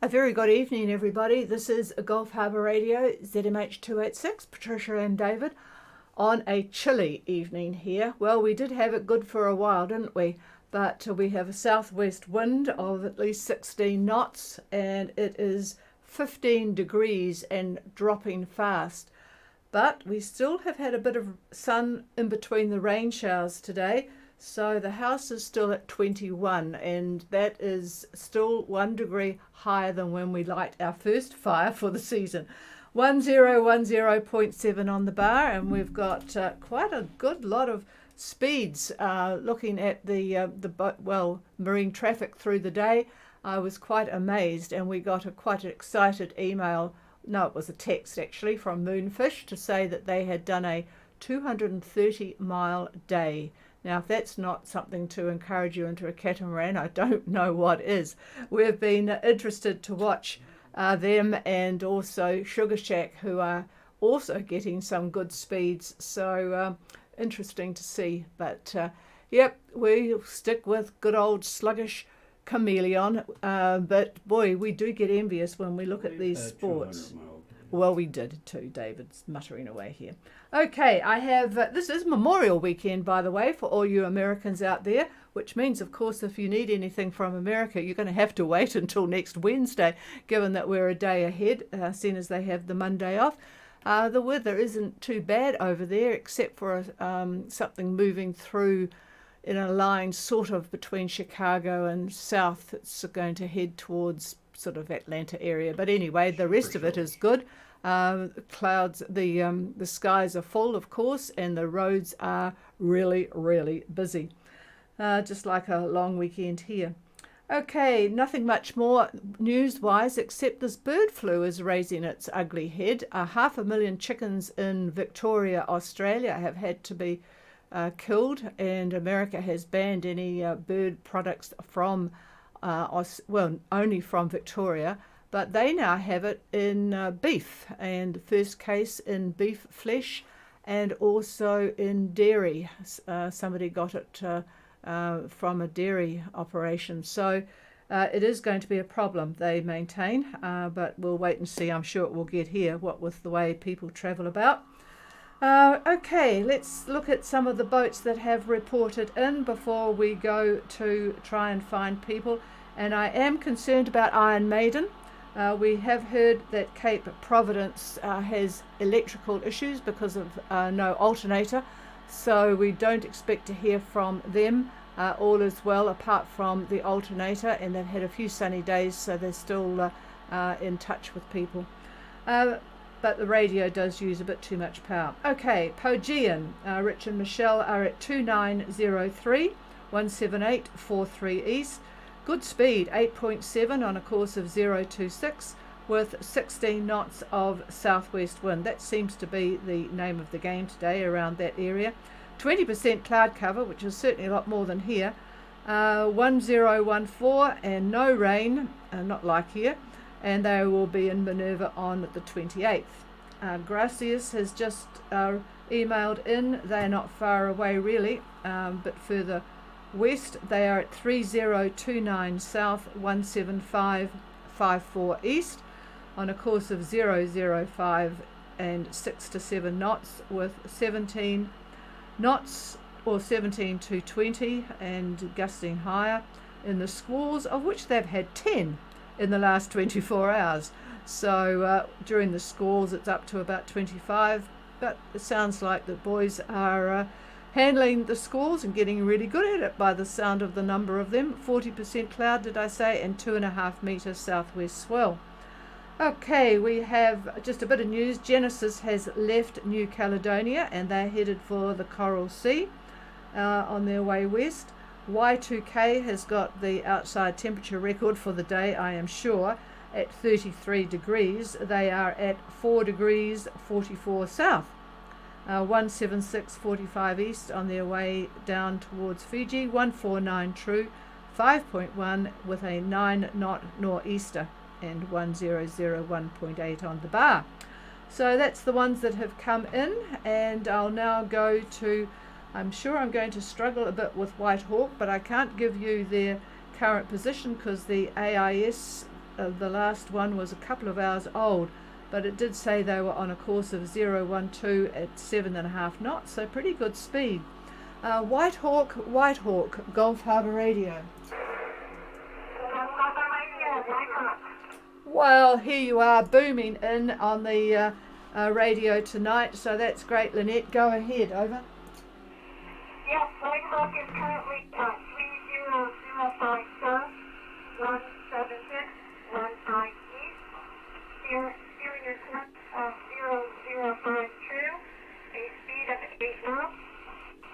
A very good evening, everybody. This is Gulf Harbour Radio, ZMH 286, Patricia and David, on a chilly evening here. Well, we did have it good for a while, didn't we? But we have a southwest wind of at least 16 knots, and it is 15 degrees and dropping fast. But we still have had a bit of sun in between the rain showers today. So the house is still at 21, and that is still 1 degree higher than when we light our first fire for the season. 1010.7 on the bar, and we've got quite a good lot of speeds. Looking at the marine traffic through the day, I was quite amazed, and we got quite an excited email. No, it was a text actually from Moonfish to say that they had done a 230-mile day. Now, if that's not something to encourage you into a catamaran, I don't know what is. We've been interested to watch them, and also Sugar Shack, who are also getting some good speeds. So interesting to see. But yep, we'll stick with good old sluggish Chameleon. But boy, we do get envious when we look at these sports. Well, we did too. David's muttering away here. Okay, I have, this is Memorial Weekend, by the way, for all you Americans out there, which means, of course, if you need anything from America, you're going to have to wait until next Wednesday, given that we're a day ahead, seeing as they have the Monday off. The weather isn't too bad over there, except for something moving through in a line sort of between Chicago and south. It's going to head towards sort of Atlanta area. But anyway, the rest of it is good. Clouds, the skies are full, of course, and the roads are really, really busy. Just like a long weekend here. Okay, nothing much more news-wise, except this bird flu is raising its ugly head. 500,000 chickens in Victoria, Australia, have had to be killed, and America has banned any bird products from only from Victoria, but they now have it in beef, and first case in beef flesh, and also in dairy. Somebody got it from a dairy operation. So it is going to be a problem, they maintain, but we'll wait and see. I'm sure it will get here, what with the way people travel about. Okay, let's look at some of the boats that have reported in before we go to try and find people. And I am concerned about Iron Maiden. We have heard that Cape Providence has electrical issues because of no alternator. So we don't expect to hear from them. All is well apart from the alternator, and they've had a few sunny days, so they're still in touch with people. But the radio does use a bit too much power. Okay, Pogean, Rich and Michelle are at 2903, 17843 east. Good speed, 8.7 on a course of 026 with 16 knots of southwest wind. That seems to be the name of the game today around that area. 20% cloud cover, which is certainly a lot more than here. 1014 and no rain, not like here. And they will be in Minerva on the 28th. Gracias has just emailed in. They're not far away really, but further west. They are at 3029 south, 17554 east on a course of 005 and 6 to 7 knots with 17 knots or 17 to 20 and gusting higher in the squalls, of which they've had 10 in the last 24 hours. So during the squalls it's up to about 25, but it sounds like the boys are handling the squalls and getting really good at it by the sound of the number of them. 40% cloud, did I say, and 2.5 metres southwest swell. Okay, we have just a bit of news. Genesis has left New Caledonia and they're headed for the Coral Sea on their way west. Y2K has got the outside temperature record for the day, I am sure, at 33 degrees. They are at 4 degrees 44 south. 176.45 east on their way down towards Fiji. 149 true, 5.1 with a 9 knot nor'easter, and 1001.8 on the bar. So that's the ones that have come in, and I'll now go to, I'm sure I'm going to struggle a bit with White Hawk, but I can't give you their current position because the AIS, the last one was a couple of hours old, but it did say they were on a course of 012 at 7.5 knots, so pretty good speed. White Hawk, Gulf Harbour Radio. Well, here you are booming in on the radio tonight, so that's great. Lynette, go ahead, over. Yes, White Hawk is currently at 3005 south, 17615 east, steering your course of 005 true, a speed of 8 knots.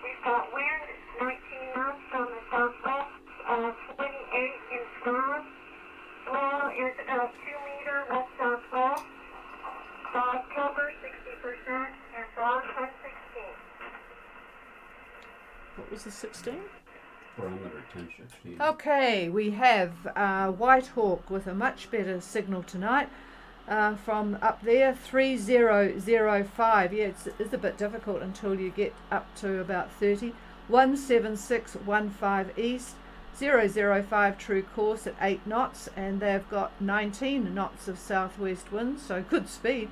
We've got wind 19 knots from the southwest, 28 in Scotland. Swell is about 2 meter west southwest. Fog cover 60% and fog at 16. What was the 16? Barometer 1016. Okay, we have White Hawk with a much better signal tonight from up there, 3005. Yeah, it's a bit difficult until you get up to about 30. 17615 east, 005 true course at 8 knots, and they've got 19 knots of southwest wind, so good speed.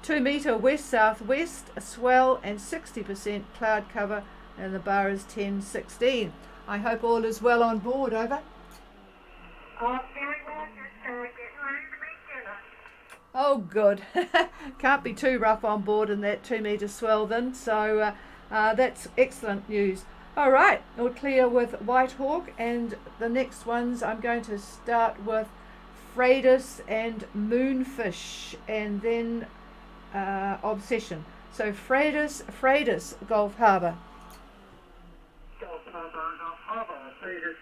2 meter west southwest, a swell, and 60% cloud cover, and the bar is 1016. I hope all is well on board, over. Very well, just getting ready to make dinner. Oh, good. Can't be too rough on board in that 2 meter swell then, so that's excellent news. All right, we're clear with White Hawk, and the next ones I'm going to start with Freydis and Moonfish, and then Obsession. So Freydis, Gulf Harbour. Gulf Harbour, Freydis,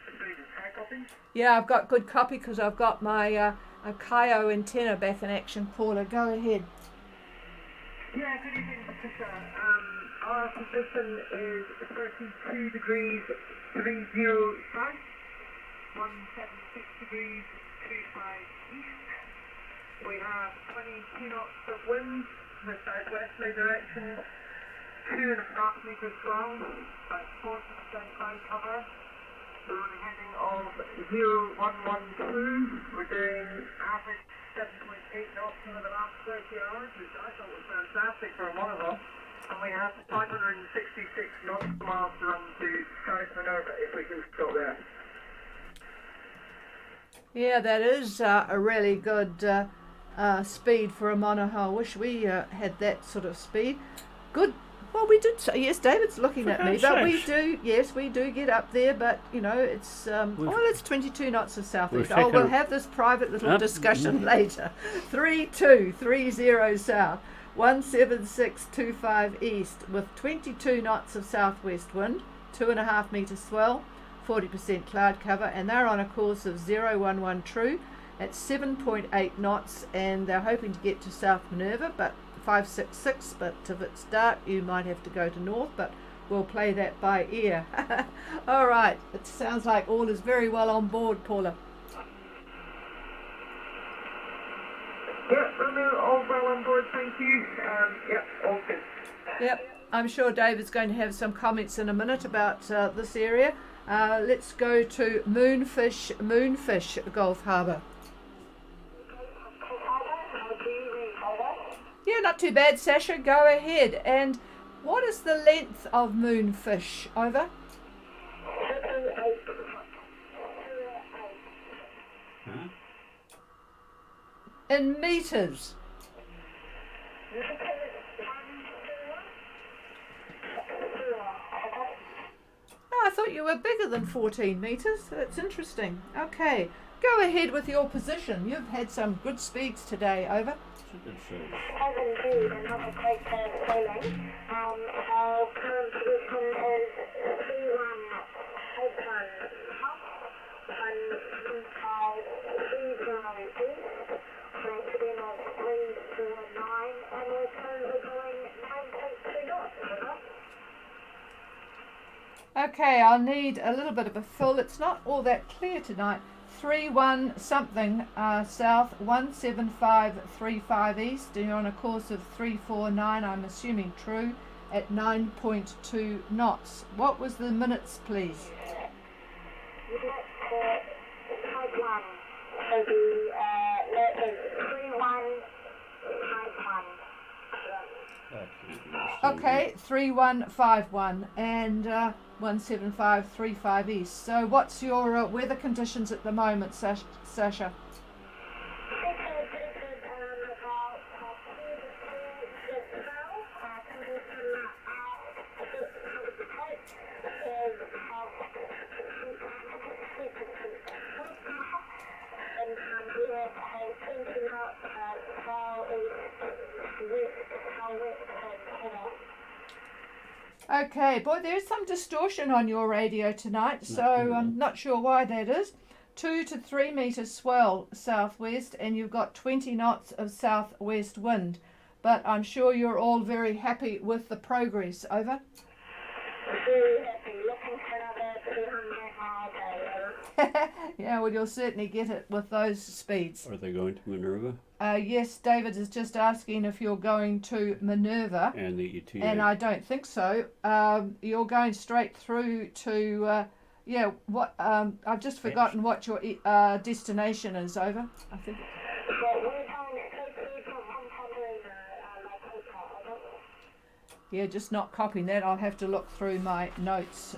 high copy? Yeah, I've got good copy because I've got my a Kaio antenna back in action. Paula, go ahead. Yeah, good evening, Patricia. Our position is 32 degrees 30 south, 176 degrees 25 east. We have 22 knots of wind in the southwesterly direction, 2.5 meters long, about 40% cloud cover. We're on a heading of 0112. We're doing average 7.8 knots over the last 30 hours, which I thought was fantastic for a monohull. And we have 566 nautical miles to run to South Minerva, if we can stop there. Yeah, that is a really good speed for a monohull. Wish we had that sort of speed. Good. Well, we did. Yes, David's looking at me, but we do. Yes, we do get up there, but you know, it's it's 22 knots of southeast. Oh, we'll have this private little discussion later. 3230 south, 17625 east, with 22 knots of southwest wind, 2.5 meter swell, 40% cloud cover, and they're on a course of 011 true at 7.8 knots, and they're hoping to get to South Minerva, but 566, but if it's dark you might have to go to north, but we'll play that by ear. All right, it sounds like all is very well on board, Paula. Yep, all well on board, thank you. Yep, all good. Yep, I'm sure David's going to have some comments in a minute about this area. Let's go to Moonfish, Gulf Harbour. Yeah, not too bad, Sasha. Go ahead. And what is the length of Moonfish? Over. Huh? In meters. Oh, I thought you were bigger than 14 meters. That's interesting. Okay, go ahead with your position. You've had some good speeds today. Over. Has indeed, and have a great sailing. Our current position is 31 open hop, 125 east, to the north 349, and we're currently going 9.2 knots. Okay, I'll need a little bit of a fill. It's not all that clear tonight. 31 something south, 17535 east, and you're on a course of 349, I'm assuming true, at 9.2 knots. What was the minutes, please? Type 1. So the minute is 3151. That can't be the same. Okay, 3151 and 17535 east. So what's your weather conditions at the moment, Sasha? Pretty good. About 2 to 3 condition a bit of the type is and here a 20 knot how wet Okay, boy, there's some distortion on your radio tonight, so I'm not sure why that is. 2 to 3 meters swell southwest, and you've got 20 knots of southwest wind. But I'm sure you're all very happy with the progress. Over. very happy. Looking for another 200 mile day. Yeah, well, you'll certainly get it with those speeds. Are they going to Minerva Yes, David is just asking if you're going to Minerva. and the ETA? And I don't think so. You're going straight through to, I've just forgotten what your destination is, over. I think. But we're going straight from Harbour, Yeah, just not copying that. I'll have to look through my notes.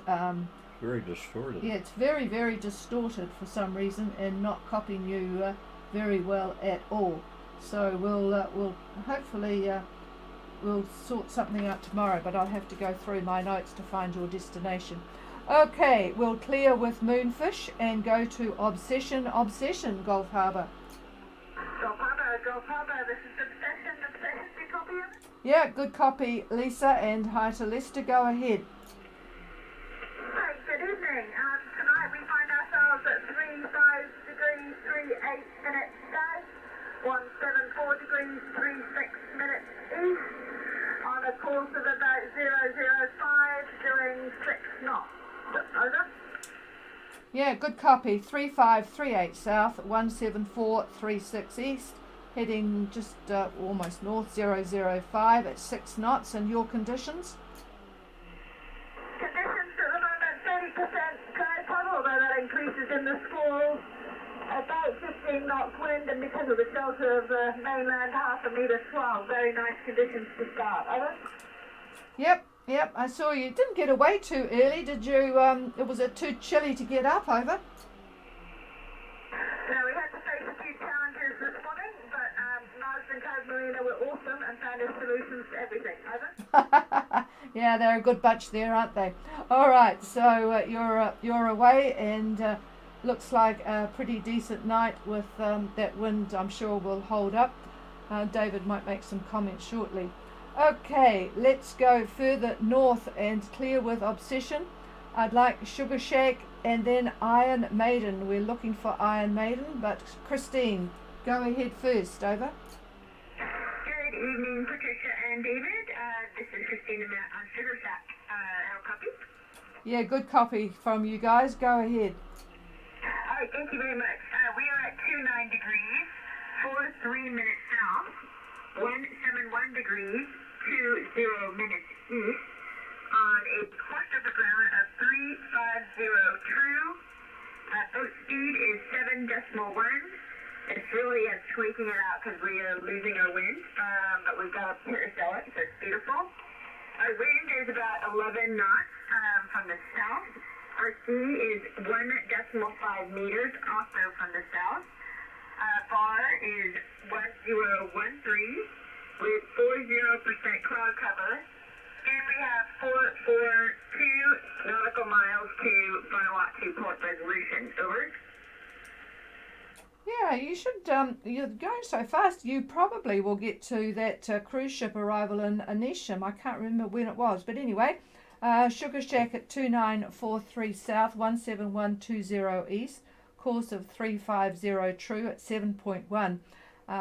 Very distorted. Yeah, it's very, very distorted for some reason and not copying you very well at all. So we'll hopefully we'll sort something out tomorrow, but I'll have to go through my notes to find your destination. Okay, we'll clear with Moonfish and go to Obsession, Gulf Harbour. Gulf Harbour, this is Obsession, do you copy it? Yeah, good copy, Lisa, and hi to Lester. Go ahead. Hi, good evening. Tonight we find ourselves at 35 degrees 38 minutes south, 174 degrees 36 minutes east, on a course of about 005, doing 6 knots. Over. Yeah, good copy. 3538 south, 17436 east, heading just almost north, 005 at 6 knots. And your conditions? Conditions at the moment 30% cloud cover, although that increases in the squalls. About 15 knots wind, and because of the shelter of the mainland, half a metre swell. Very nice conditions to start. Over. Yep, I saw you. Didn't get away too early, did you? Was it too chilly to get up, over? No, we had to face a few challenges this morning, but Mars and Cove Marina were awesome and found us solutions to everything. Over. Yeah, they're a good bunch there, aren't they? All right, so you're away, and looks like a pretty decent night with that wind. I'm sure will hold up. David might make some comments shortly. Okay, let's go further north and clear with Obsession. I'd like Sugar Shack and then Iron Maiden. We're looking for Iron Maiden, but Christine, go ahead first. Over. Good evening, Patricia and David. This is Christina on Sugar Shack. How copy? Yeah, good copy from you guys. Go ahead. All right, thank you very much. We are at 29 degrees, 43 minutes south, 171 degrees, 20 minutes east, on a course of the ground of 350 true. Boat speed is 7.1. It's really squeaking it out because we are losing our wind, but we've got a parasailer, so it's beautiful. Our wind is about 11 knots from the south. Our sea is 1.5 meters also from the south. Bar is 1013 with 40% cloud cover. And we have 442 nautical miles to Vanuatu Port Resolution. Over. Yeah, you should. You're going so fast. You probably will get to that cruise ship arrival in Anisham. I can't remember when it was, but anyway, Sugar Shack at 2943 south, 17120 east, course of 350 true at 7.1.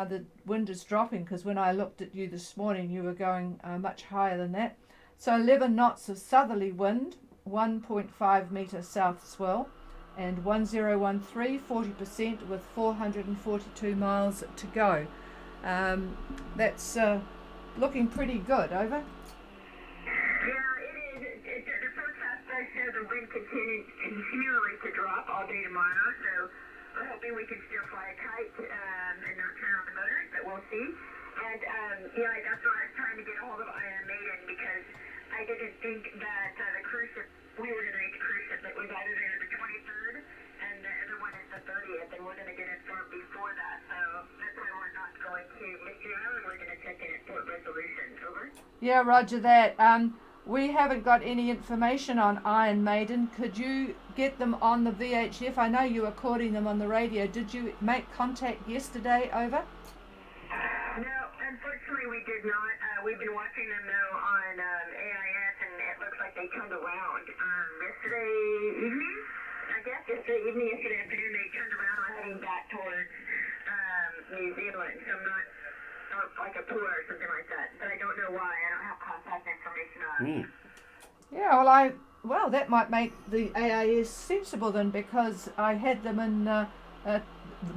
The wind is dropping because when I looked at you this morning, you were going much higher than that. So 11 knots of southerly wind, 1.5 metre south swell. and 1013, 40% with 442 miles to go. That's looking pretty good. Over. Yeah, it is. The forecast does show the wind continually to drop all day tomorrow, so we're hoping we can still fly a kite and not turn on the motors, but we'll see. And yeah, that's why I was trying to get a hold of Iron Maiden, because I didn't think that the cruise ship, we were going to make a cruise ship that was either there the 23rd and the other one is the 30th, and we're going to get informed before that. So that's why we're not going to Mystery Island. We're going to check in at Port Resolution. Over. Yeah, roger that. We haven't got any information on Iron Maiden. Could you get them on the VHF? I know you were quoting them on the radio. Did you make contact yesterday? Over. No, unfortunately we did not. We've been watching them though on AIS, and it looks like they turned around yesterday evening. I guess yesterday afternoon they turned around and heading back towards New Zealand. So I'm not like a tour or something like that. But I don't know why. I don't have contact information on. Yeah, well, that might make the AIS sensible then, because I had them in.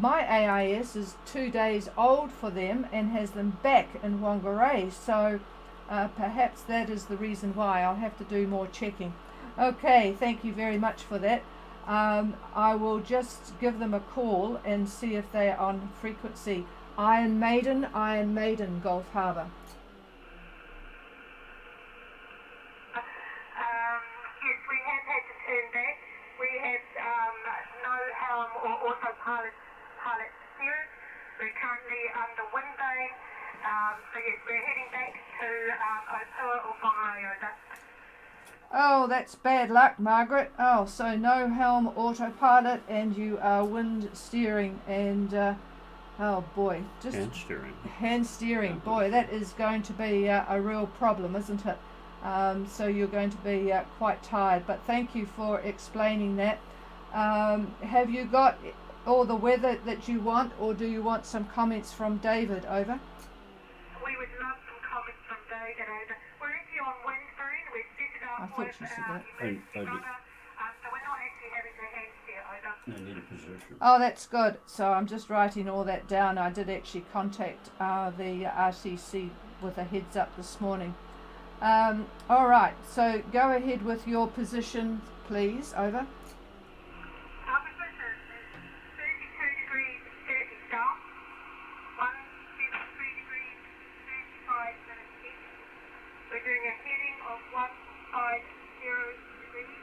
My AIS is 2 days old for them and has them back in Whangarei, so perhaps that is the reason why. I'll have to do more checking. Okay, thank you very much for that. I will just give them a call and see if they are on frequency. Iron Maiden, Gulf Harbour. Yes, we have had to turn back. We have no helm or autopilot steering. We're currently under wind vane. So yes, we're heading back to Otua or Whangarei. Over. Oh, that's bad luck, Margaret. Oh, so no helm autopilot, and you are wind steering, and oh boy, just hand steering. Boy, that is going to be a real problem, isn't it? So you're going to be quite tired, but thank you for explaining that. Have you got all the weather that you want, or do you want some comments from David? Over. We would love some comments from David. Over. We're actually on wind phone. We've set it up I thought with you said that. emergency rudder, so we're not actually having to hand steer. Over. I need a position. Oh, that's good. So I'm just writing all that down. I did actually contact the RCC with a heads up this morning. All right, so go ahead with your position, please. Over. Our position is 32 degrees 30 south, 173 degrees 35 minutes east. We're doing a heading of 150 degrees.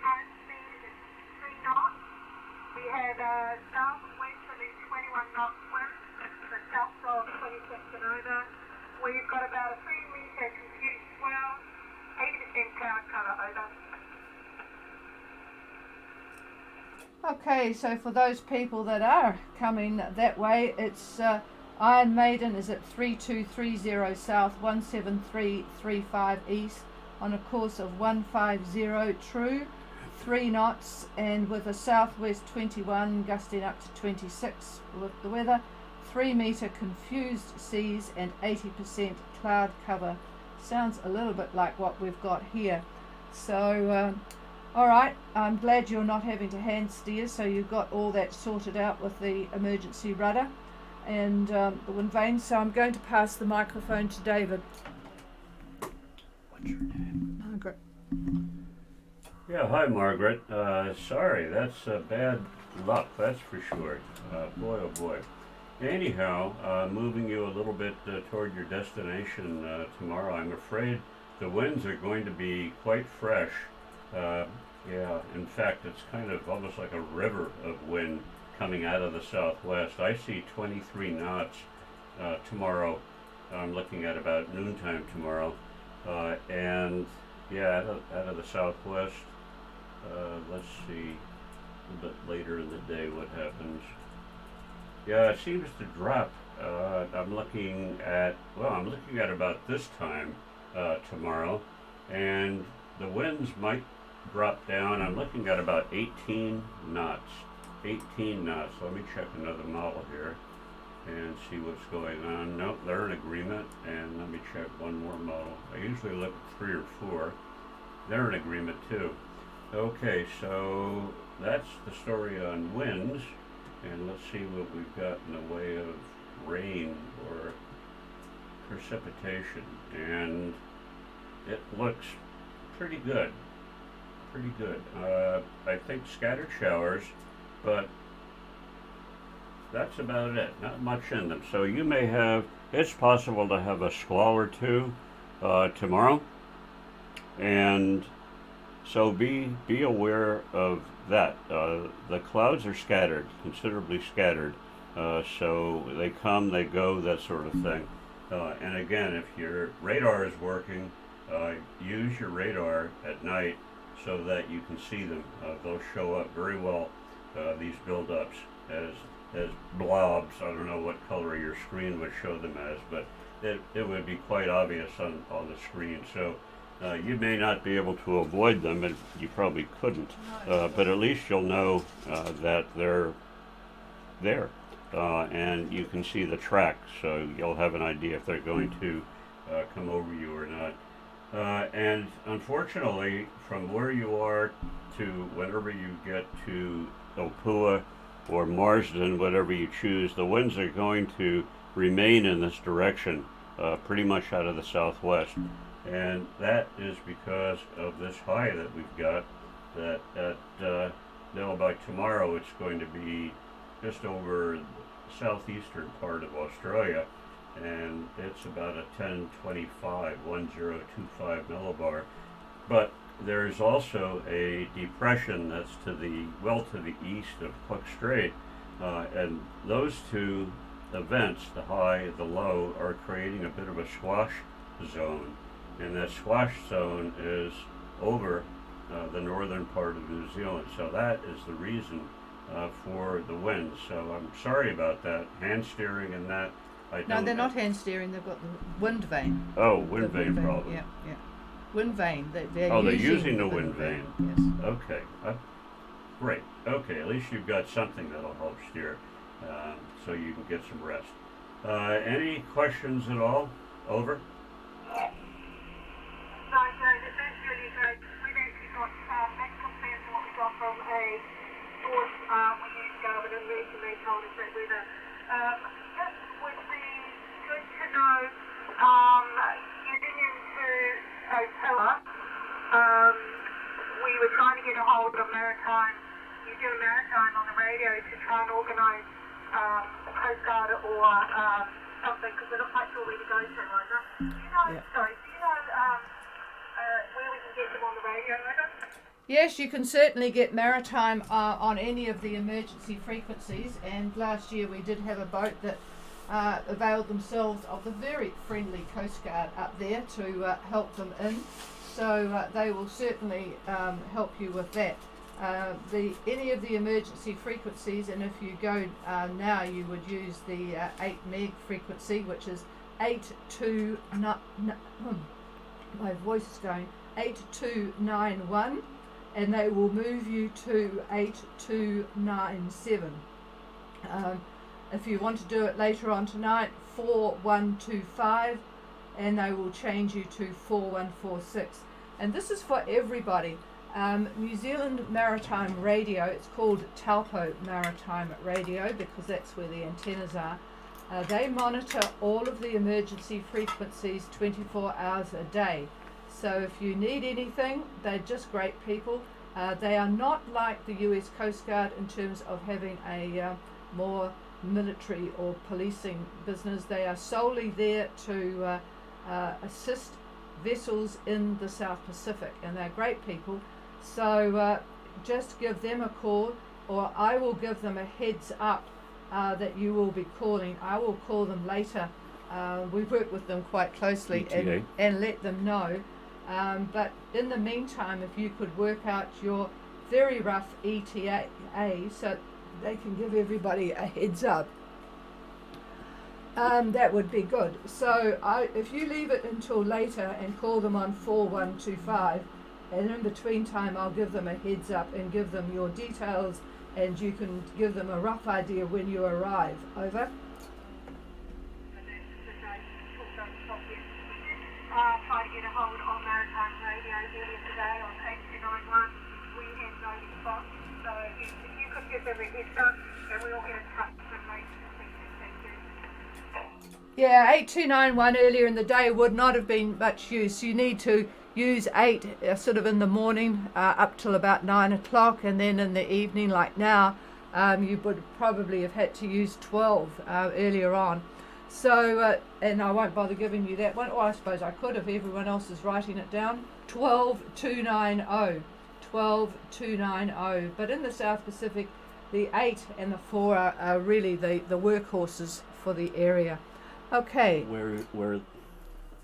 Current speed is 3 knots. We have a southwesterly 21 knots wind, the south of 26 and over. We've got about a 3 metre confused swell, 80% cloud cover. Over. Okay, so for those people that are coming that way, it's Iron Maiden is at 3230 south, 17335 east on a course of 150 true, 3 knots, and with a southwest 21 gusting up to 26 with the weather, 3 metre confused seas and 80% cloud cover. Sounds a little bit like what we've got here. So all right, I'm glad you're not having to hand steer, so you've got all that sorted out with the emergency rudder and the wind vane. So I'm going to pass the microphone to David. What's your name? Margaret. Yeah, hi Margaret. Sorry, that's bad luck, that's for sure. Boy, oh boy. Anyhow, moving you a little bit toward your destination tomorrow, I'm afraid the winds are going to be quite fresh. Yeah, in fact, it's kind of almost like a river of wind coming out of the southwest. I see 23 knots tomorrow. I'm looking at about noontime tomorrow. And yeah, out of the southwest. Let's see a bit later in the day what happens. Yeah, it seems to drop. I'm looking at about this time tomorrow, and the winds might drop down. I'm looking at about 18 knots. 18 knots. Let me check another model here and see what's going on. Nope, they're in agreement. And let me check one more model. I usually look at 3 or 4. They're in agreement too. Okay, so that's the story on winds. And let's see what we've got in the way of rain or precipitation. And it looks pretty good. Pretty good. I think scattered showers, but that's about it. Not much in them. So you may have, it's possible to have a squall or two tomorrow. And so be aware of that. The clouds are scattered, considerably scattered. So they come, they go, that sort of thing. And again, if your radar is working, use your radar at night so that you can see them. They'll show up very well, these buildups, as blobs. I don't know what color your screen would show them as, but it would be quite obvious on the screen. So you may not be able to avoid them, and you probably couldn't, but at least you'll know that they're there. And you can see the track, so you'll have an idea if they're going to come over you or not. And unfortunately, from where you are to whenever you get to Opua or Marsden, whatever you choose, the winds are going to remain in this direction, pretty much out of the southwest. And that is because of this high that we've got, that by tomorrow it's going to be just over the southeastern part of Australia, and it's about a 1025 millibar. But there's also a depression that's to the east of Cook Strait, and those two events, the high, the low, are creating a bit of a swash zone, and that swash zone is over the northern part of New Zealand. So that is the reason for the winds. So I'm sorry about that. Hand steering and that. No, they're not hand steering. They've got the wind vane. Oh, wind vane problem. Yeah. Wind vane. They're using the wind vane. Yes. Okay. Great. Okay. At least you've got something that'll help steer, so you can get some rest. Any questions at all? Over. No, that's really good. We've actually got that compared to what we got from a source we used Garmin, and recently told us that weather. Just would be good to know, getting into Opua, we were trying to get a hold of New Zealand Maritime on the radio to try and organise a Coast Guard or something, because we're not quite sure where to go to right now. Do you know, where we can get them on the radio, Rhoda? Yes, you can certainly get Maritime on any of the emergency frequencies, and last year we did have a boat that availed themselves of the very friendly Coast Guard up there to help them in, so they will certainly help you with that. Any of the emergency frequencies, and if you go now, you would use the 8 meg frequency, which is 8291. My voice is going 8291, and they will move you to 8297. If you want to do it later on tonight, 4125, and they will change you to 4146. And this is for everybody. New Zealand Maritime Radio, it's called Taupo Maritime Radio because that's where the antennas are. They monitor all of the emergency frequencies 24 hours a day. So if you need anything, they're just great people. They are not like the US Coast Guard in terms of having a more military or policing business. They are solely there to assist vessels in the South Pacific, and they're great people. So just give them a call, or I will give them a heads up that you will be calling. I will call them later. We work with them quite closely and let them know. But in the meantime, if you could work out your very rough ETA so they can give everybody a heads up, that would be good. So if you leave it until later and call them on 4125, and in between time I'll give them a heads up and give them your details, and you can give them a rough idea when you arrive. Over. Try to get a hold on Maritime Radio earlier today on 8291. We had no response. So if you could give them a heads up, and we'll get in touch with them later. Yeah, 8291 earlier in the day would not have been much use. You need to use 8 sort of in the morning up till about 9 o'clock, and then in the evening, like now, you would probably have had to use 12 earlier on. So, and I won't bother giving you that one. Or I suppose I could if everyone else is writing it down. 12290. 12290. But in the South Pacific, the 8 and the 4 are really the workhorses for the area. Okay. Where?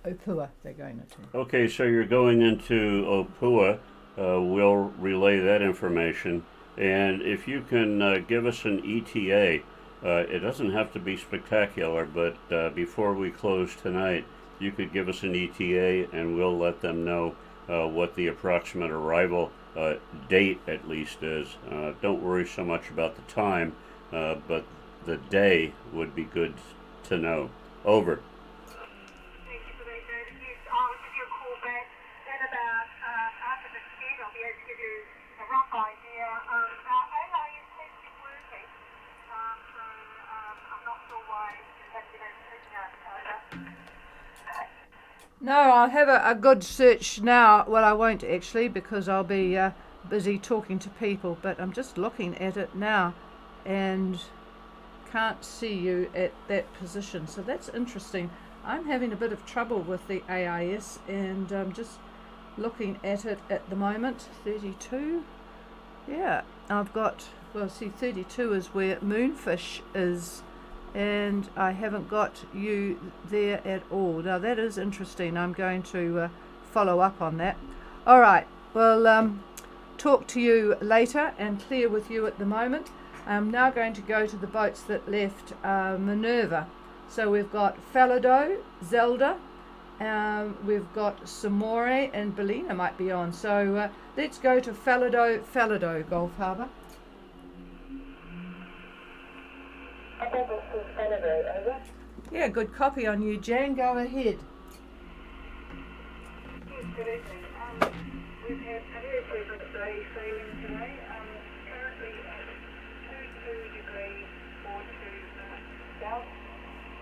Opua, they're going into. Okay, so you're going into Opua. We'll relay that information. And if you can give us an ETA, it doesn't have to be spectacular, but before we close tonight, you could give us an ETA and we'll let them know what the approximate arrival date at least is. Don't worry so much about the time, but the day would be good to know. Over. Thank you for that, David. Yes, I'll give you a call back at about after the 10. I'll be able to give you a rough idea. Our AI is testing working, so I'm not sure why you haven't been able to reach out. No, I'll have a good search now. Well, I won't actually because I'll be busy talking to people, but I'm just looking at it now and can't see you at that position. So that's interesting. I'm having a bit of trouble with the AIS and I'm just looking at it at the moment. 32. Yeah, I've got, well, see, 32 is where Moonfish is. And I haven't got you there at all. Now that is interesting. I'm going to follow up on that. All right. Well, talk to you later and clear with you at the moment. I'm now going to go to the boats that left Minerva. So we've got Falado, Zelda, we've got Samore, and Bellina might be on. So let's go to Falado, Gulf Harbour. Yeah, good copy on you, Jan. Go ahead. Yes, good evening. We've had a very pleasant day sailing today. Currently at 22 degrees 42 minutes south,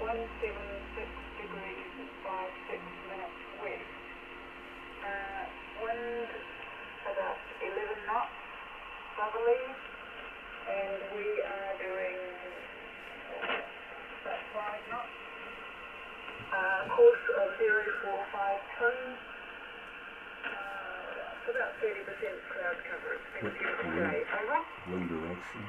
176 degrees 56 minutes west. Wind about 11 knots southerly, and we are doing about 5 knots. Course of 045 about 30% cloud cover. It's been a beautiful day. Over. Wind direction.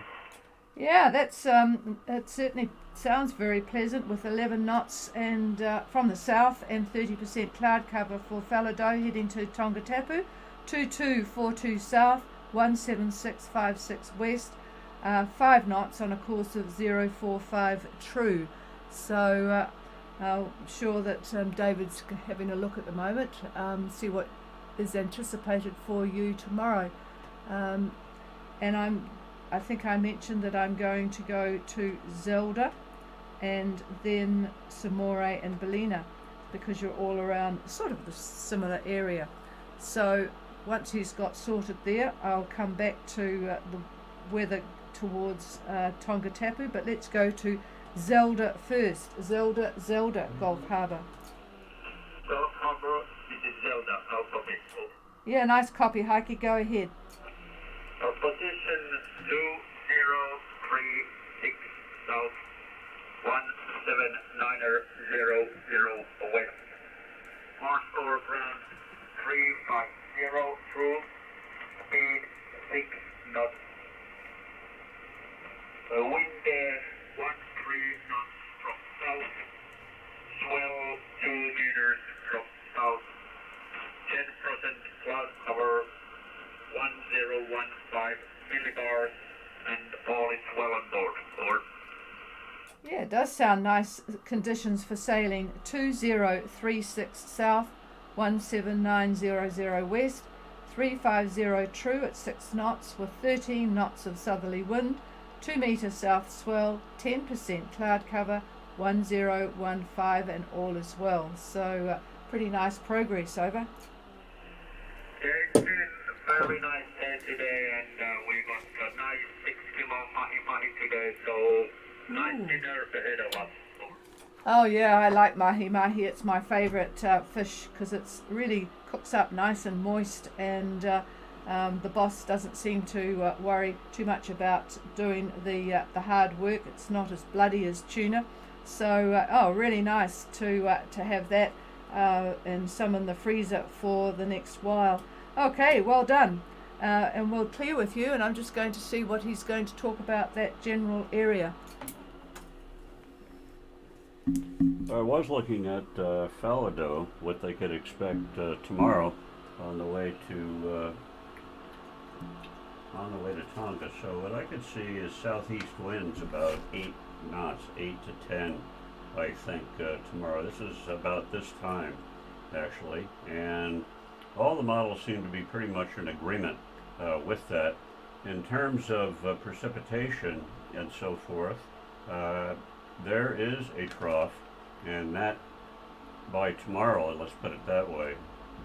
Yeah, that's it certainly sounds very pleasant with 11 knots and from the south and 30% cloud cover for Falado heading to Tongatapu, 2242 south, 17656 west, 5 knots on a course of 045 true. So I'm sure that David's having a look at the moment, see what is anticipated for you tomorrow. And I think I mentioned that I'm going to go to Zelda and then Samore and Bellina because you're all around sort of the similar area. So once he's got sorted there, I'll come back to the weather towards Tongatapu, but let's go to Zelda first. Zelda, Gulf Harbour. Gulf Harbour, this is Zelda. I'll copy. Yeah, nice copy, Heike. Go ahead. Position 2036 south, 17900 west. March over ground 350 through, speed 6 knots. Wind 13 knots from south, swell 2 meters from south, 10% cloud cover, 1015 millibars, and all is well on board. Over. Yeah, it does sound nice conditions for sailing. 2036 south, 17900 west, 350 true at 6 knots with 13 knots of southerly wind, 2 metre south swell, 10% cloud cover, 1015, and all is well. So pretty nice progress. Over. It's been a very nice day today, and we got mahi today, so nice dinner ahead of us. Oh yeah, I like mahi. It's my favourite fish because it's really cooks up nice and moist, and the boss doesn't seem to worry too much about doing the hard work. It's not as bloody as tuna, so oh, really nice to have that and some in the freezer for the next while. Okay, well done. And we'll clear with you, and I'm just going to see what he's going to talk about that general area. I was looking at Falado, what they could expect tomorrow on the way to Tonga. So what I could see is southeast winds about 8 knots, 8 to 10, I think, tomorrow. This is about this time, actually, and all the models seem to be pretty much in agreement with that. In terms of precipitation and so forth, there is a trough, and that by tomorrow, let's put it that way,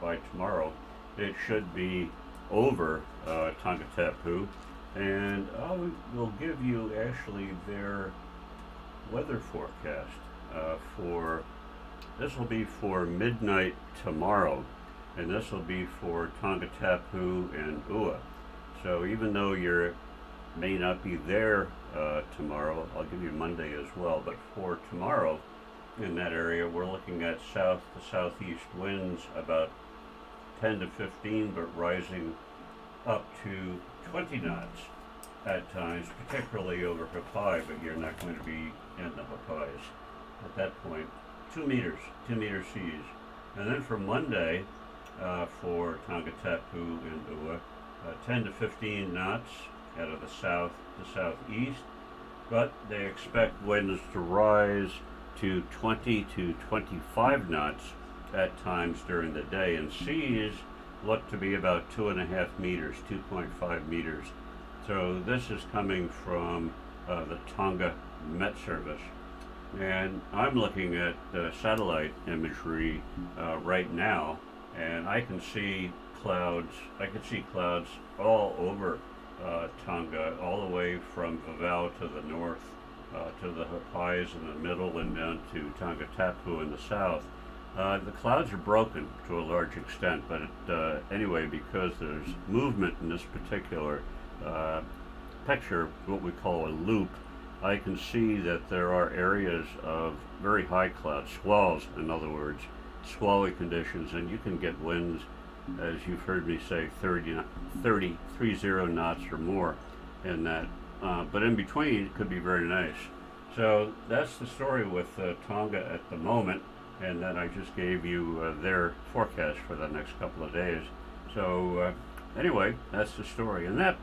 by tomorrow, it should be over Tongatapu, and I will give you actually their weather forecast for, this will be for midnight tomorrow, and this will be for Tongatapu and Ua. So even though you may not be there tomorrow, I'll give you Monday as well, but for tomorrow in that area we're looking at south to southeast winds about 10 to 15, but rising up to 20 knots at times, particularly over Hapai, but you're not going to be in the Hapais at that point. 2 meter seas. And then for Monday, for Tongatapu and Ua, 10 to 15 knots out of the south to southeast, but they expect winds to rise to 20 to 25 knots at times during the day, and seas look to be about 2.5 meters, 2.5 meters. So this is coming from the Tonga Met Service, and I'm looking at satellite imagery right now, and I can see clouds. I can see clouds all over Tonga, all the way from Vavau to the north, to the Hapais in the middle, and down to Tongatapu in the south. The clouds are broken to a large extent, but anyway, because there's movement in this particular picture, what we call a loop, I can see that there are areas of very high cloud, squalls, in other words, squally conditions, and you can get winds, as you've heard me say, 30 knots or more in that. But in between, it could be very nice. So that's the story with Tonga at the moment, and then I just gave you their forecast for the next couple of days. So anyway, that's the story. And that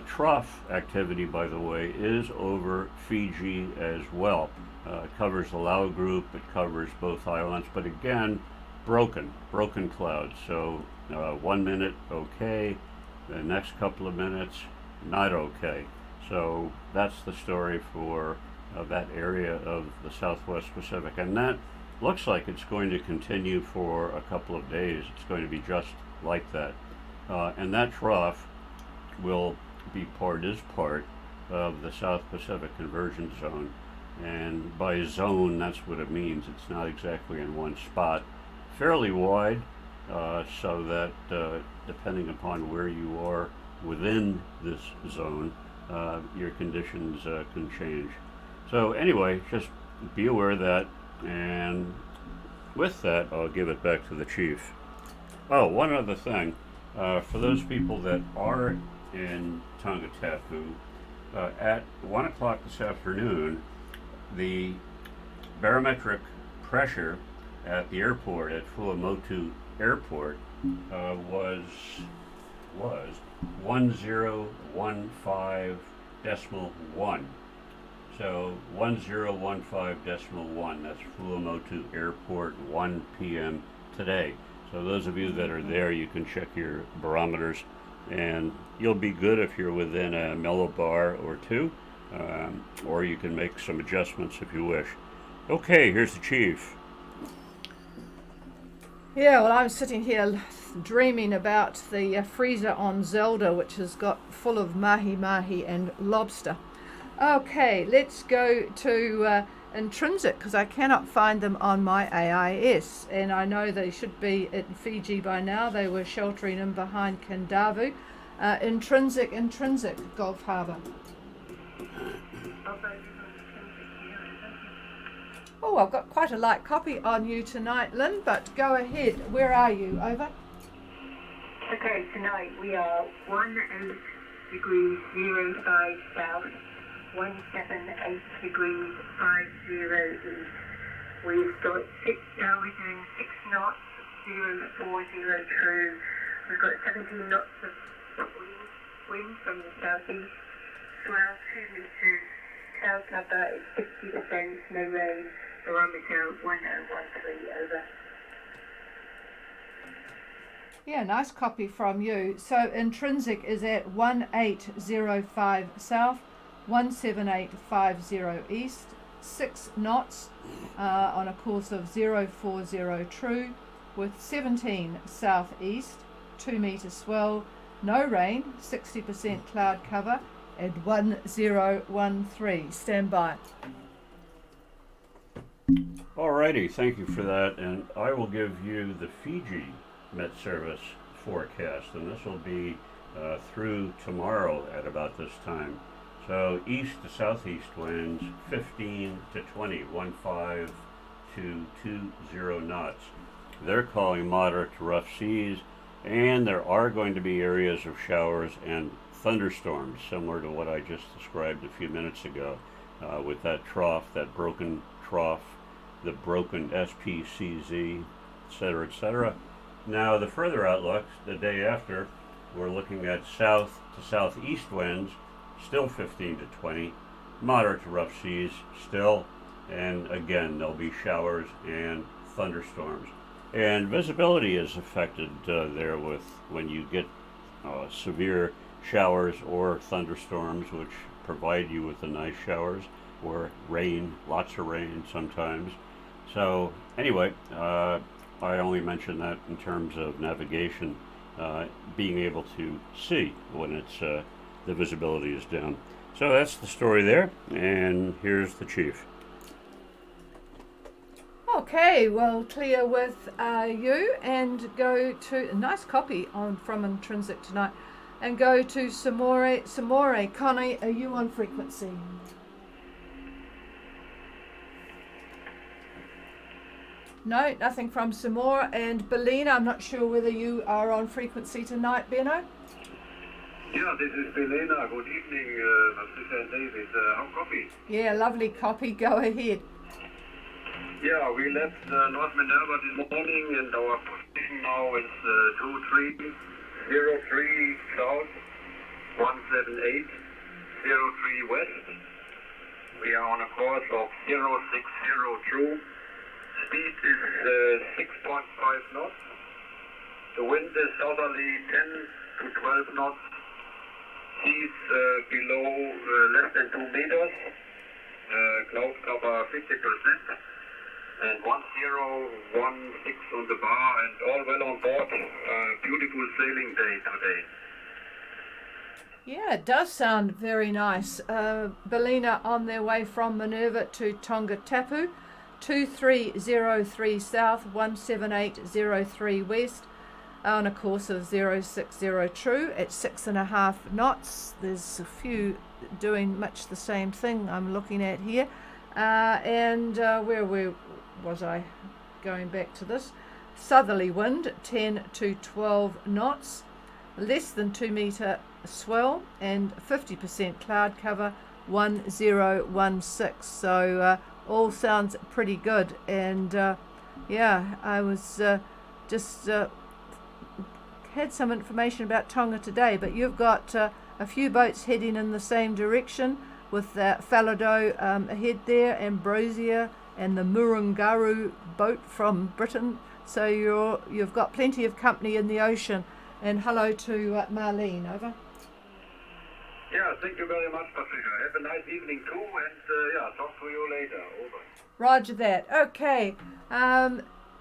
trough activity, by the way, is over Fiji as well. It covers the Lau group, it covers both islands, but again, broken clouds. So 1 minute okay, the next couple of minutes not okay. So that's the story for that area of the Southwest Pacific, and that looks like it's going to continue for a couple of days. It's going to be just like that, and that trough will be part of the South Pacific Convergence Zone, and by zone, that's what it means. It's not exactly in one spot, fairly wide, so that depending upon where you are within this zone, your conditions can change. So anyway, just be aware of that, and with that, I'll give it back to the chief. Oh, one other thing. For those people that are in Tongatapu, at 1 o'clock this afternoon, the barometric pressure at the airport, at Fuamotu Airport, was 1015.1. So 1015.1, that's Fuamotu Airport, 1 p.m. today. So those of you that are there, you can check your barometers, and you'll be good if you're within a millibar or two, or you can make some adjustments if you wish. Okay, here's the chief. Yeah, well, I'm sitting here dreaming about the freezer on Zelda, which has got full of mahi and lobster. Okay, let's go to Intrinsic because I cannot find them on my AIS, and I know they should be in Fiji by now. They were sheltering in behind Kandavu. Intrinsic, Gulf Harbour. Oh, I've got quite a light copy on you tonight, Lynn, but go ahead. Where are you? Over? Okay, tonight we are 18 degrees 05 south, 178 degrees 50 east. We've got we're doing 6 knots, 040 true. We've got 17 knots of wind from the southeast, swell 2 meters, cloud cover is 50%, no rain, barometer 1013 over. Yeah, nice copy from you. So Intrinsic is at 1805 south, 17850 east, 6 knots on a course of 040 true, with 17 southeast, 2 meter swell, no rain, 60% cloud cover, and 1013. Stand by. Alrighty, thank you for that, and I will give you the Fiji Met Service forecast, and this will be through tomorrow at about this time. So east to southeast winds 15 to 20, 15 to 20 knots. They're calling moderate to rough seas, and there are going to be areas of showers and thunderstorms, similar to what I just described a few minutes ago, with that trough, that broken trough, the broken SPCZ, etc., etc. Now, the further outlook, the day after, we're looking at south to southeast winds, still 15 to 20, moderate to rough seas still, and again, there'll be showers and thunderstorms. And visibility is affected there with when you get severe showers or thunderstorms, which provide you with the nice showers, or rain, lots of rain sometimes. So anyway, I only mention that in terms of navigation, being able to see when it's the visibility is down. So that's the story there, and here's the chief. Okay, well, clear with you, and go to a nice copy on from Intrinsic tonight, and go to Samore. Connie, are you on frequency? No, nothing from Samore. And Bellina, I'm not sure whether you are on frequency tonight, Benno. Yeah, this is Belena. Good evening, Patricia and David. How copy? Yeah, lovely copy. Go ahead. Yeah, we left North Minerva this morning, and our position now is 2303 south, 17803 west. We are on a course of 060 true. Speed is 6.5 knots. The wind is southerly 10 to 12 knots. Seas below less than 2 meters. Cloud cover 50%. And 1016 on the bar, and all well on board. Beautiful sailing day today. Yeah, it does sound very nice. Bellina on their way from Minerva to Tongatapu, 2303 south, 17803 west, on a course of 060 true at 6.5 knots. There's a few doing much the same thing I'm looking at here. And where was I going back to this? Southerly wind 10 to 12 knots, less than 2 meter swell, and 50% cloud cover, 1016. So all sounds pretty good. And yeah, I was just had some information about Tonga today, but you've got a few boats heading in the same direction, with Falado ahead there, Ambrosia, and the Murungaru boat from Britain. So you've got plenty of company in the ocean. And hello to Marlene, over. Yeah, thank you very much, Patricia. Have a nice evening too, and yeah, talk to you later. Over. Roger that. Okay.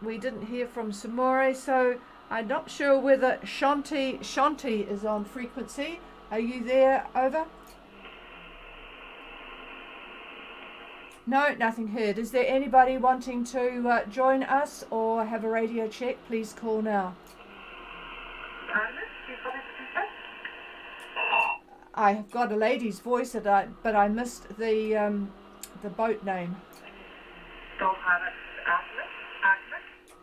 we didn't hear from Samore, so I'm not sure whether Shanti is on frequency. Are you there? Over? No, nothing heard. Is there anybody wanting to join us or have a radio check? Please call now. I have got a lady's voice, but I missed the boat name. Artemis.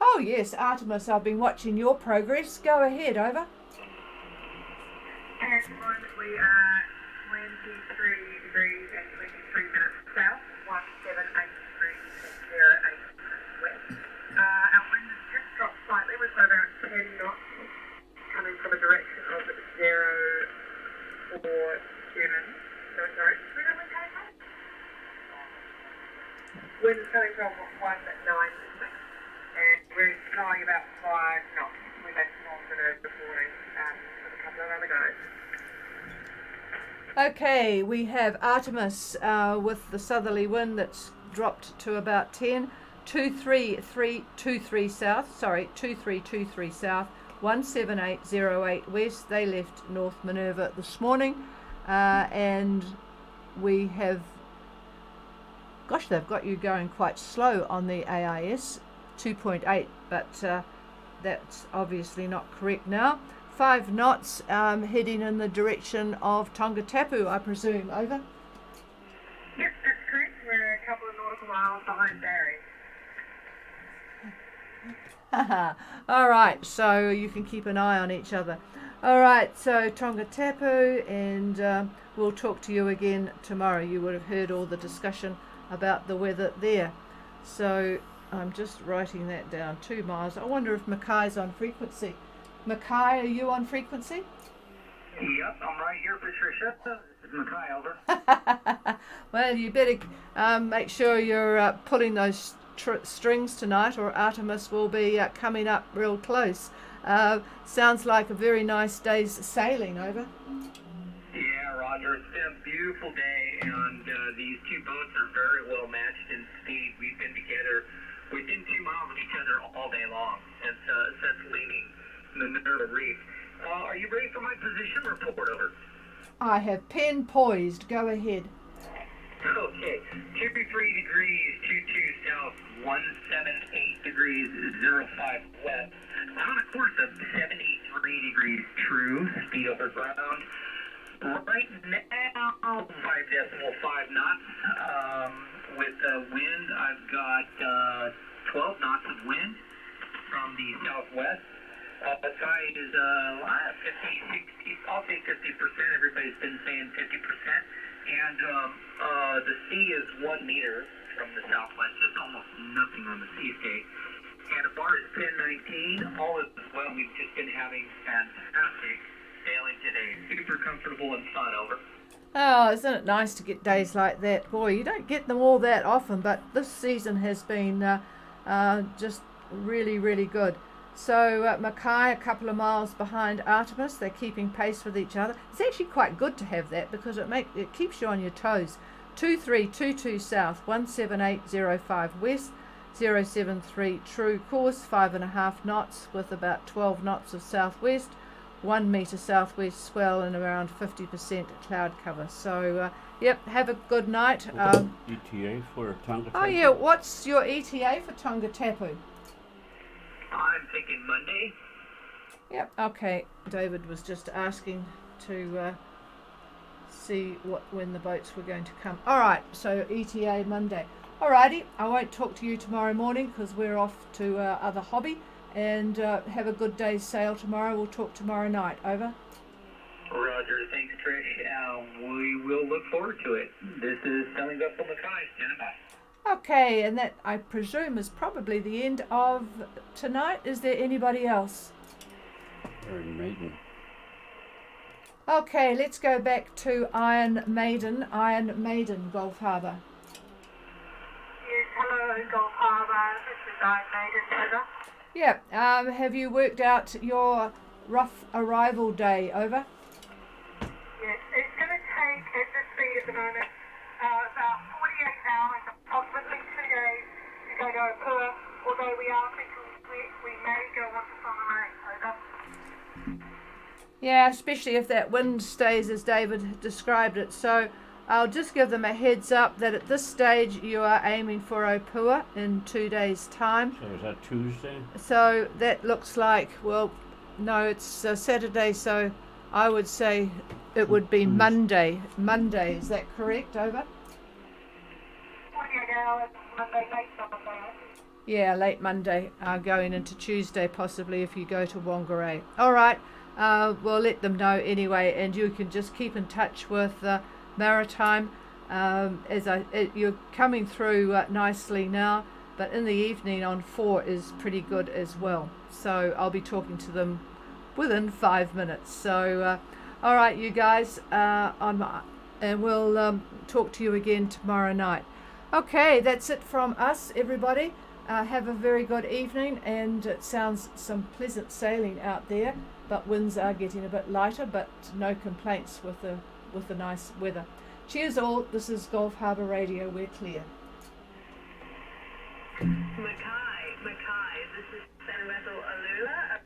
Oh yes, Artemis. I've been watching your progress. Go ahead. Over. At the moment we are 23 degrees and 23 minutes south, 178 degrees and 08 west. Our wind has just dropped slightly. We've got about 10 knots coming from a direction of 047. So sorry, where are we coming from? Wind's coming from 196, and we're flying about 5 knots. We've had small maneuver this morning with a couple of other guys. Okay, we have Artemis with the southerly wind that's dropped to about 10. 2323 south, 2323 south, 17808 west. They left North Minerva this morning, and we have, gosh, they've got you going quite slow on the AIS, 2.8, but that's obviously not correct now. 5 knots heading in the direction of Tongatapu, I presume. Over. Yep, that's correct. We're a couple of nautical miles behind Barry. All right, so you can keep an eye on each other. All right, so Tongatapu, and we'll talk to you again tomorrow. You would have heard all the discussion about the weather there. So I'm just writing that down. 2 miles. I wonder if Mackay's on frequency. Mackay, are you on frequency? Yep, I'm right here, Patricia. This is Mackay, over. Well, you better make sure you're pulling those strings tonight, or Artemis will be coming up real close. Sounds like a very nice day's sailing. Over. Yeah, Roger. It's been a beautiful day, and these two boats are very well matched in speed. We've been together within 2 miles of each other all day long since leaving the Minerva Reef. Are you ready for my position report? Over. I have pen poised. Go ahead. Okay, 23 degrees, 22 south, 178 degrees, 05 west. On a course of 73 degrees true, speed over ground. Right now, 5.5 knots. With wind, I've got 12 knots of wind from the southwest. The sky is 50, 60, I'll say 50%. Everybody's been saying 50%. And the sea is 1 meter from the southwest, just almost nothing on the sea state. And the bar is 1019. All is well. We've just been having fantastic sailing today. Super comfortable and fun. Over. Oh, isn't it nice to get days like that? Boy, you don't get them all that often, but this season has been just really, really good. So Mackay, a couple of miles behind Artemis. They're keeping pace with each other. It's actually quite good to have that because it keeps you on your toes. 2322 south, 17805 west, 073 true course, 5.5 knots with about 12 knots of southwest, 1 metre southwest swell and around 50% cloud cover. So, yep, have a good night. ETA for Tongatapu? Oh yeah, what's your ETA for Tongatapu? I'm thinking Monday. Yep, okay. David was just asking to see when the boats were going to come. All right, so ETA Monday. Alrighty, I won't talk to you tomorrow morning because we're off to other hobby. And have a good day's sail tomorrow. We'll talk tomorrow night. Over. Roger. Thanks, Trish. We will look forward to it. This is Sailing Vessel Mackay. Stand by. Okay, and that, I presume, is probably the end of tonight. Is there anybody else? Iron Maiden. Okay, let's go back to Iron Maiden, Gulf Harbour. Yes, hello, Gulf Harbour. This is Iron Maiden. Over. Yeah, have you worked out your rough arrival day? Over. Yes, it's going to take, at this speed at the moment, about 48 hours, approximately 2 days to go to Harbour, although we are thinking Yeah, especially if that wind stays as David described it. So I'll just give them a heads up that at this stage you are aiming for Opua in 2 days' time. So is that Tuesday? So that looks like, well, no, it's Saturday, so I would say it would be Monday. Monday, is that correct? Over? 48 hours, Monday, late Monday. Yeah, late Monday, going into Tuesday possibly if you go to Whangarei. All right, we'll let them know anyway, and you can just keep in touch with Maritime. You're coming through nicely now, but in the evening on 4 is pretty good as well. So I'll be talking to them within 5 minutes. So, all right, you guys, and we'll talk to you again tomorrow night. Okay, that's it from us, everybody. Have a very good evening, and it sounds some pleasant sailing out there, but winds are getting a bit lighter, but no complaints with the nice weather. Cheers all, this is Gulf Harbour Radio, we're clear. Mackay, this is San Vessel Alula.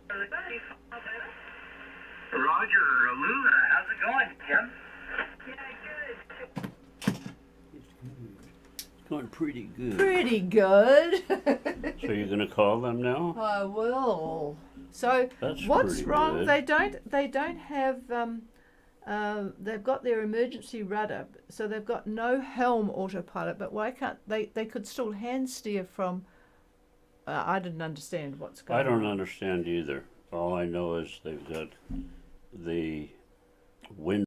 Roger, Alula, how's it going, Tim? Yeah, good. Going pretty good. Pretty good. So you're gonna call them now? I will. So That's what's pretty wrong? good. They don't have they've got their emergency rudder, so they've got no helm autopilot. But why can't they could still hand steer from? I didn't understand what's going on. I don't understand either. All I know is they've got the wind